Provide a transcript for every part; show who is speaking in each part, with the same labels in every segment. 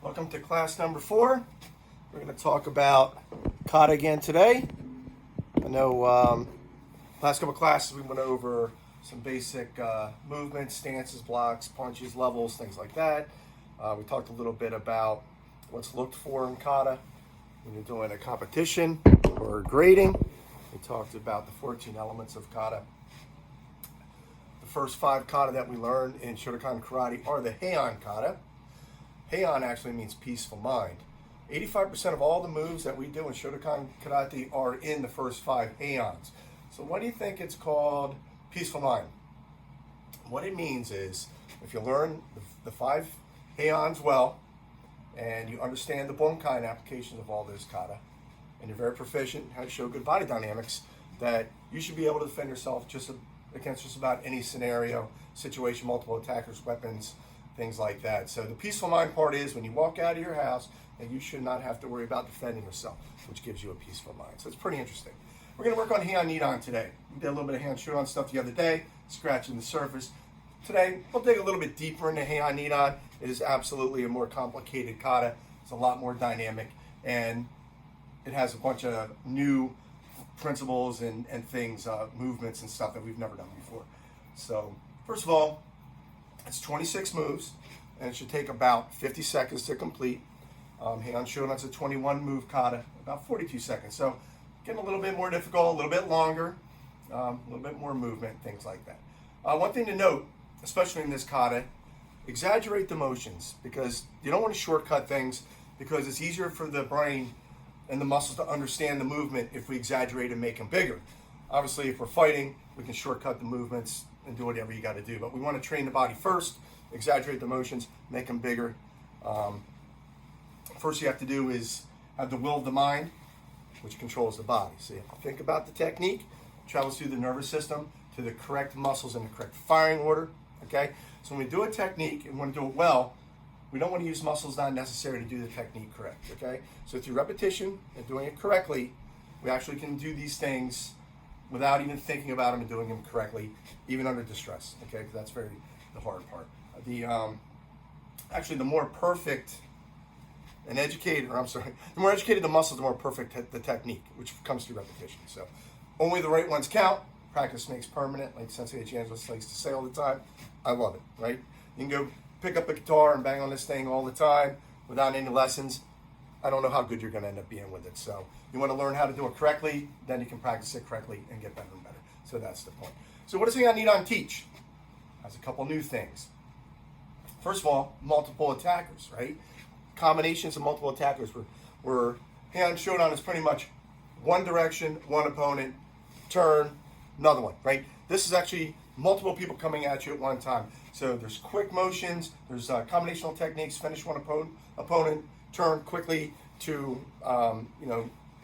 Speaker 1: Welcome to class number 4. We're going to talk about kata again today. I know last couple of classes we went over some basic movements, stances, blocks, punches, levels, things like that. We talked a little bit about what's looked for in kata when you're doing a competition or grading. We talked about the 14 elements of kata. The first 5 kata that we learned in Shotokan Karate are the Heian kata. Heian actually means peaceful mind. 85% of all the moves that we do in Shotokan Karate are in the first 5 Heians. So why do you think it's called peaceful mind? What it means is, if you learn the 5 Heians well, and you understand the Bonkai and applications of all those kata, and you're very proficient, how to show good body dynamics, that you should be able to defend yourself against just about any scenario, situation, multiple attackers, weapons, things like that. So the peaceful mind part is when you walk out of your house and you should not have to worry about defending yourself, which gives you a peaceful mind. So it's pretty interesting. We're going to work on Heian Nidan today. We did a little bit of Heian Shodan stuff the other day, scratching the surface. Today, we'll dig a little bit deeper into Heian Nidan. It is absolutely a more complicated kata. It's a lot more dynamic, and it has a bunch of new principles and things, movements and stuff that we've never done before. So, first of all, it's 26 moves, and it should take about 50 seconds to complete. Heian Shodan's a 21 move kata, about 42 seconds. So, getting a little bit more difficult, a little bit longer, a little bit more movement, things like that. One thing to note, especially in this kata, exaggerate the motions, because you don't want to shortcut things, because it's easier for the brain and the muscles to understand the movement if we exaggerate and make them bigger. Obviously, if we're fighting, we can shortcut the movements and do whatever you got to do. But we want to train the body first, exaggerate the motions, make them bigger. First you have to do is have the will of the mind, which controls the body. So you have to think about the technique, travels through the nervous system to the correct muscles in the correct firing order. Okay? So when we do a technique and want to do it well, we don't want to use muscles not necessary to do the technique correct. Okay? So through repetition and doing it correctly, we actually can do these things without even thinking about them and doing them correctly, even under distress. Okay? Because that's the hard part. Actually, the more perfect and educated, the more educated the muscles, the more perfect the technique, which comes through repetition. So only the right ones count. Practice makes permanent, like Sensei Evangelist likes to say all the time. I love it, right? You can go pick up a guitar and bang on this thing all the time without any lessons. I don't know how good you're going to end up being with it. So you want to learn how to do it correctly, then you can practice it correctly and get better and better. So that's the point. So what does Heian Nidan teach? Has a couple new things. First of all, multiple attackers, right? Combinations of multiple attackers where Heian Shodan is pretty much one direction, one opponent, turn, another one, right? This is actually multiple people coming at you at one time. So there's quick motions, there's combinational techniques, finish one opponent, turn quickly to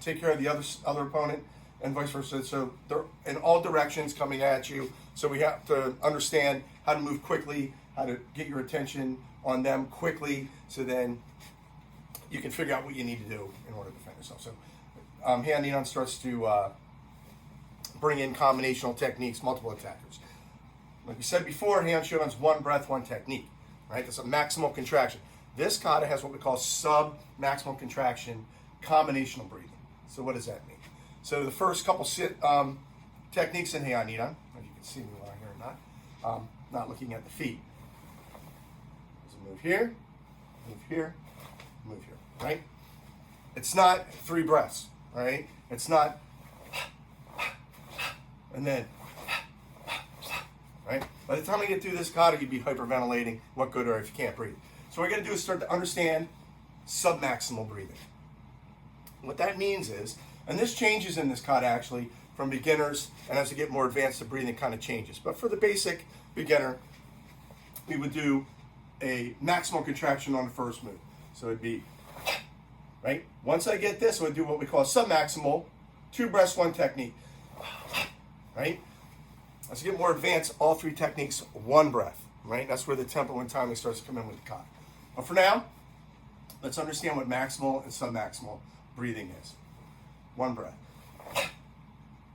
Speaker 1: take care of the other opponent, and vice versa. So they're in all directions coming at you. So we have to understand how to move quickly, how to get your attention on them quickly, so then you can figure out what you need to do in order to defend yourself. So Heian Nidan starts to bring in combinational techniques, multiple attackers. Like we said before, Heian Shodan's one breath, one technique, right? That's a maximal contraction. This kata has what we call sub-maximal contraction combinational breathing. So what does that mean? So the first couple techniques in Heian Nidan, if you can see me while I'm here or not looking at the feet. There's a move here, move here, move here, right? It's not 3 breaths, right? It's not and then right? By the time we get through this kata, you'd be hyperventilating. What good are if you can't breathe? So what we got to do is start to understand submaximal breathing. What that means is, and this changes in this kata actually from beginners, and as you get more advanced, the breathing kind of changes. But for the basic beginner, we would do a maximal contraction on the first move. So it'd be, right? Once I get this, I would do what we call submaximal, 2 breaths, 1 technique, right? As you get more advanced, all 3 techniques, 1 breath, right? That's where the tempo and timing starts to come in with the kata. But for now, let's understand what maximal and submaximal breathing is. 1 breath,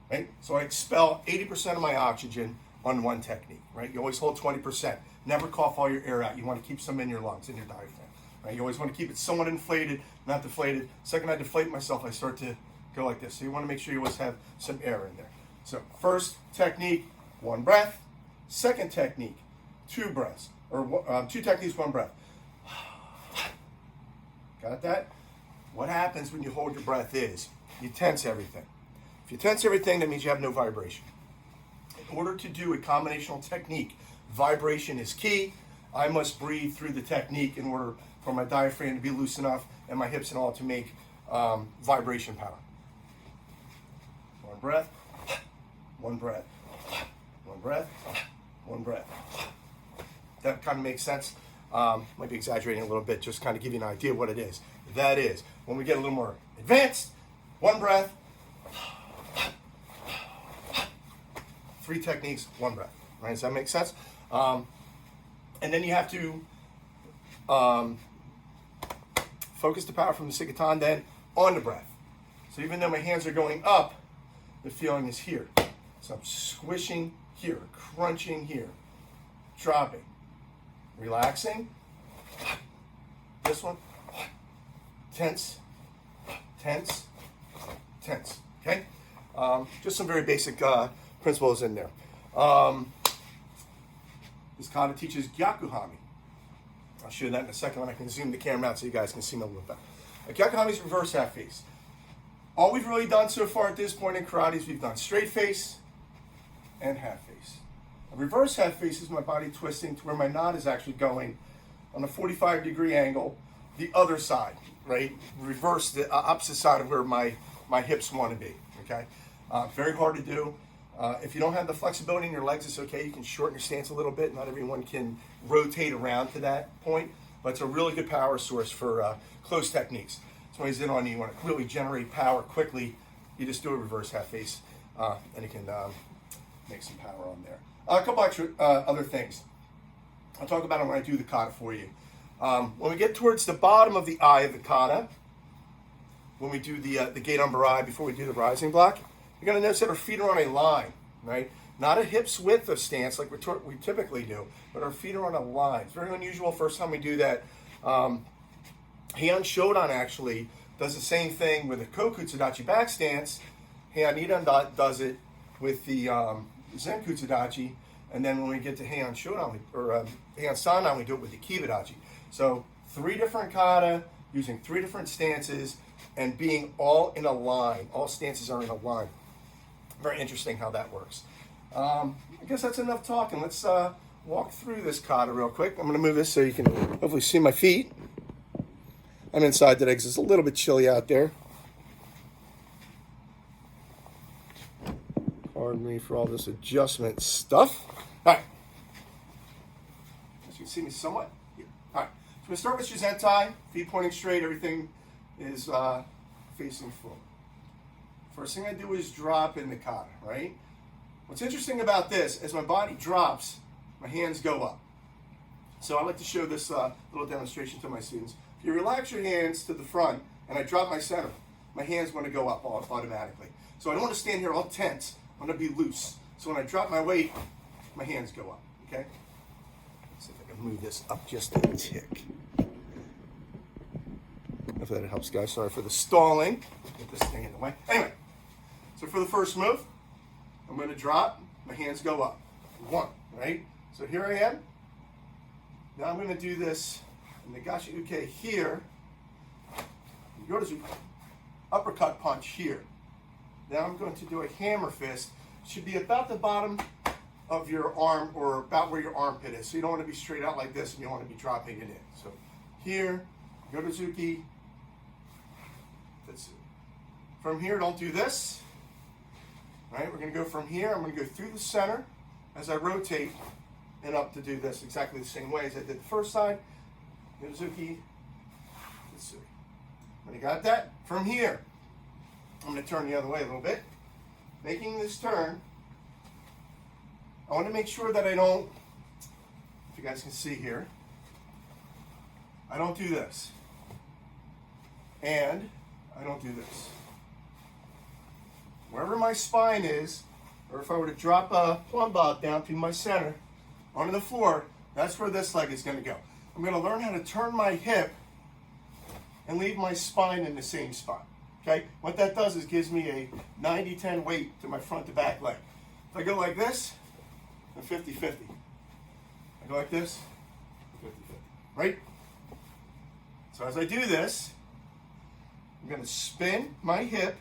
Speaker 1: right? So I expel 80% of my oxygen on one technique, right? You always hold 20%. Never cough all your air out. You want to keep some in your lungs, in your diaphragm, right? You always want to keep it somewhat inflated, not deflated. Second I deflate myself, I start to go like this. So you want to make sure you always have some air in there. So first technique, 1 breath. Second technique, 2 breaths, or 2 techniques, 1 breath. Got that? What happens when you hold your breath is you tense everything. If you tense everything, that means you have no vibration. In order to do a combinational technique, vibration is key. I must breathe through the technique in order for my diaphragm to be loose enough and my hips and all to make vibration power. 1 breath, 1 breath, 1 breath, 1 breath. That kind of makes sense. Might be exaggerating a little bit, just kind of give you an idea of what it is. That is, when we get a little more advanced, 1 breath, 3 techniques, 1 breath. Right? Does that make sense? And then you have to focus the power from the Sikatan then on the breath. So even though my hands are going up, the feeling is here. So I'm squishing here, crunching here, dropping, relaxing. This one, tense, tense, tense. Okay? Just some very basic principles in there. This kata teaches Gyakuhami. I'll show you that in a second when I can zoom the camera out so you guys can see me a little bit better. Gyakuhami is reverse half face. All we've really done so far at this point in karate is we've done straight face and half face. A reverse half face is my body twisting to where my knot is actually going on a 45-degree angle, the other side, right? Reverse the opposite side of where my hips want to be, okay? Very hard to do. If you don't have the flexibility in your legs, it's okay. You can shorten your stance a little bit. Not everyone can rotate around to that point, but it's a really good power source for close techniques. So when he's in on you, want to really generate power quickly, you just do a reverse half face, and you can make some power on there. A couple extra other things. I'll talk about it when I do the kata for you. When we get towards the bottom of the eye of the kata, when we do the gate umber eye before we do the rising block, you're going to notice that our feet are on a line, right? Not a hips width of stance like we typically do, but our feet are on a line. It's very unusual. First time we do that. Heian Shodan actually does the same thing with a Kokutsudachi back stance. Heian Nidan does it with the Zen Kutsudachi, and then when we get to Heian Shodan, or Heian Sandan, we do it with the Kibadachi. So 3 different kata, using 3 different stances, and being all in a line. All stances are in a line. Very interesting how that works. I guess that's enough talking. Let's walk through this kata real quick. I'm going to move this so you can hopefully see my feet. I'm inside today because it's a little bit chilly out there. Pardon me for all this adjustment stuff. All right. As you can see me somewhat. Here. All right. So we start with Shizentai. Feet pointing straight. Everything is facing forward. First thing I do is drop in the kata, right? What's interesting about this, as my body drops, my hands go up. So I like to show this little demonstration to my students. If you relax your hands to the front and I drop my center, my hands want to go up automatically. So I don't want to stand here all tense. I want to be loose. So when I drop my weight, my hands go up, okay? Let's see if I can move this up just a tick. Hopefully that helps, guys. Sorry for the stalling. Get this thing in the way. Anyway, so for the first move, I'm going to drop. My hands go up. 1, right? So here I am. Now I'm going to do this Nagashi Uke here. Yoruzu uppercut punch here. Now I'm going to do a hammer fist. It should be about the bottom of your arm or about where your armpit is. So you don't want to be straight out like this and you don't want to be dropping it in. So here, Yoruzuki. From here, don't do this. All right, we're going to go from here. I'm going to go through the center as I rotate and up to do this exactly the same way as I did the first side. Yoruzuki. When you got that, from here, I'm going to turn the other way a little bit. Making this turn, I want to make sure that I don't, if you guys can see here, I don't do this. And I don't do this. Wherever my spine is, or if I were to drop a plumb bob down through my center onto the floor, that's where this leg is going to go. I'm going to learn how to turn my hip and leave my spine in the same spot. Okay? What that does is gives me a 90-10 weight to my front to back leg. If I go like this, I'm 50-50. I go like this, 50-50. Right? So as I do this, I'm going to spin my hip.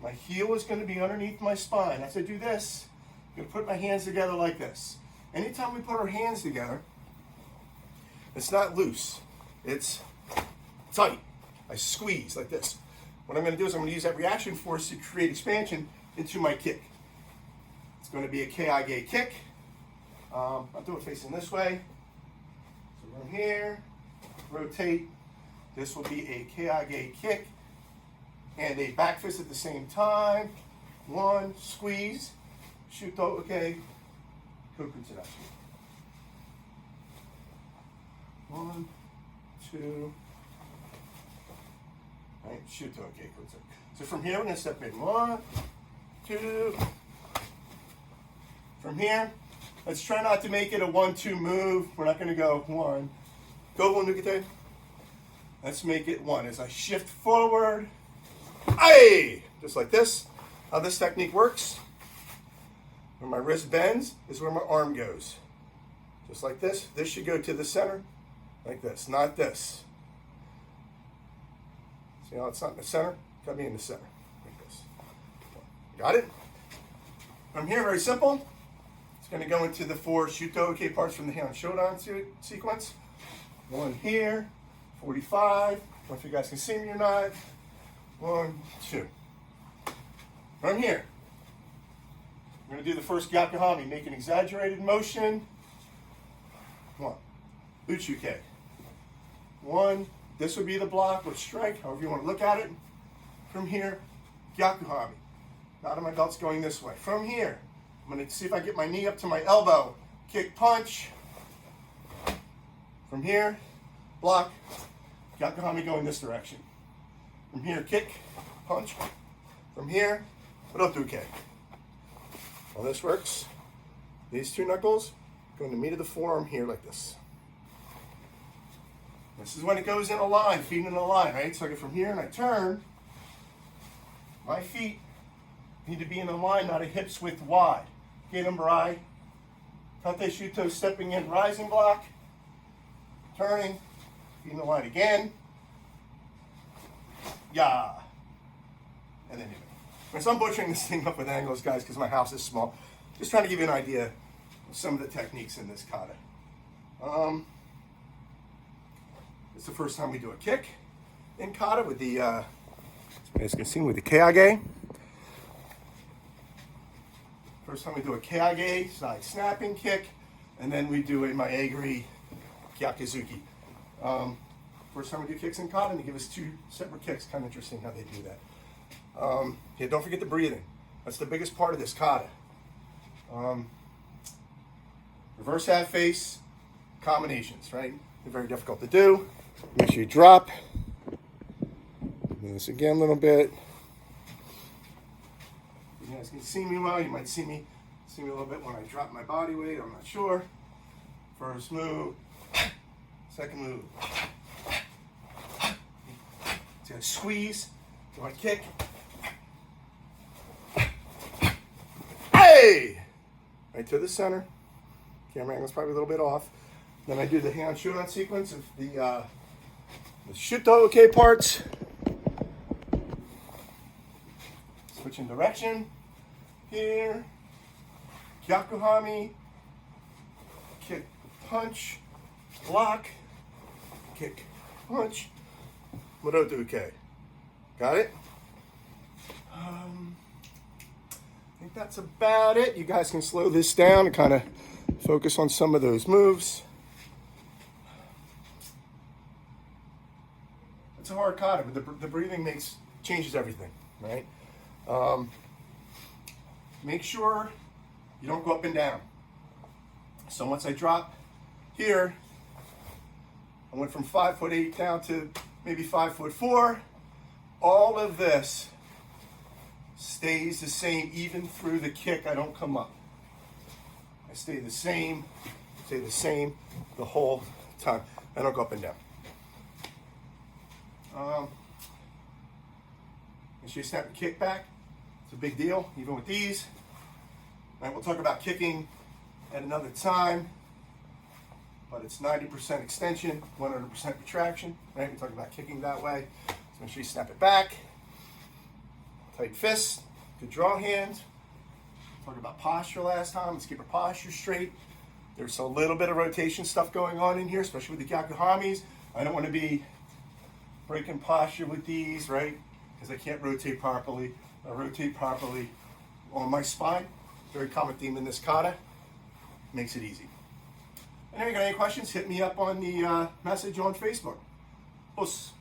Speaker 1: My heel is going to be underneath my spine. As I do this, I'm going to put my hands together like this. Anytime we put our hands together, it's not loose. It's tight. I squeeze like this. What I'm going to do is I'm going to use that reaction force to create expansion into my kick. It's going to be a Kage kick. I'll do it facing this way. So from here, rotate. This will be a Kage kick and a back fist at the same time. One, squeeze, shoot to okay, kokutsudashi. 1, 2, right, shoot to okay, kokutsudashi. So from here, we're going to step in. 1, 2. From here, let's try not to make it a 1-2 move. We're not going to go 1. Go 1, nukete. Let's make it 1. As I shift forward, aye! Just like this. How this technique works, where my wrist bends is where my arm goes. Just like this. This should go to the center, like this, not this. See how it's not in the center? Got me in the center, like this. Got it? From here, very simple. It's going to go into the 4 Shuto-Uke parts from the Heian Nidan sequence. 1 here, 45. I don't know if you guys can see me or not. 1, 2. From here, I'm going to do the first Gyakuhami. Make an exaggerated motion. 1. Uchuke. 1. This would be the block with strike, however you want to look at it. From here, Gyakuhami. Now my belt's going this way. From here, I'm going to see if I get my knee up to my elbow. Kick, punch. From here, block. Gyakuhami going this direction. From here, kick, punch. From here, Rotuke. Well, this works. These 2 knuckles go in the meat of the forearm here like this. This is when it goes in a line, feet in a line, right? So I get from here and I turn. My feet need to be in a line, not a hips width wide. Okay, number I. Tate Shuto, stepping in, rising block. Turning, feet in the line again. Yeah. And then so I'm butchering this thing up with angles, guys, because my house is small. Just trying to give you an idea of some of the techniques in this kata. It's the first time we do a kick in kata with the, as you guys can see, with the Kage. First time we do a Kage, side snapping kick, and then we do a Maegiri Gyakuzuki. First time we do kicks in kata, and they give us 2 separate kicks. Kind of interesting how they do that. Yeah, don't forget the breathing. That's the biggest part of this kata. Reverse half face combinations, right? They're very difficult to do. Make sure you drop. Do this again a little bit. You guys can see me well. You might see me a little bit when I drop my body weight. I'm not sure. First move. Second move. So I squeeze. So I kick. Hey! Right to the center. Camera angle's probably a little bit off. Then I do the Heian Nidan sequence of the Shuto-Uke parts. Switching direction. Here. Gyakuhami. Kick, punch. Block. Kick, punch. Muroto-Uke. Got it? I think that's about it. You guys can slow this down and kind of focus on some of those moves. It's a hard kata, but the breathing changes everything, right? Make sure you don't go up and down. So once I drop here, I went from 5'8" down to maybe 5'4". All of this stays the same even through the kick. I don't come up. I stay the same the whole time. I don't go up and down. Make sure you snap the kick back. It's a big deal, even with these. Right, we'll talk about kicking at another time, but it's 90% extension, 100% retraction. Right, we talk about kicking that way. So make sure you snap it back. Tight fist, good draw hand. Talked about posture last time. Let's keep our posture straight. There's a little bit of rotation stuff going on in here, especially with the Gyakuhamis. I don't want to be breaking posture with these, right? Because I can't rotate properly. I rotate properly on my spine. Very common theme in this kata. Makes it easy. And if you got any questions, hit me up on the message on Facebook. Puss.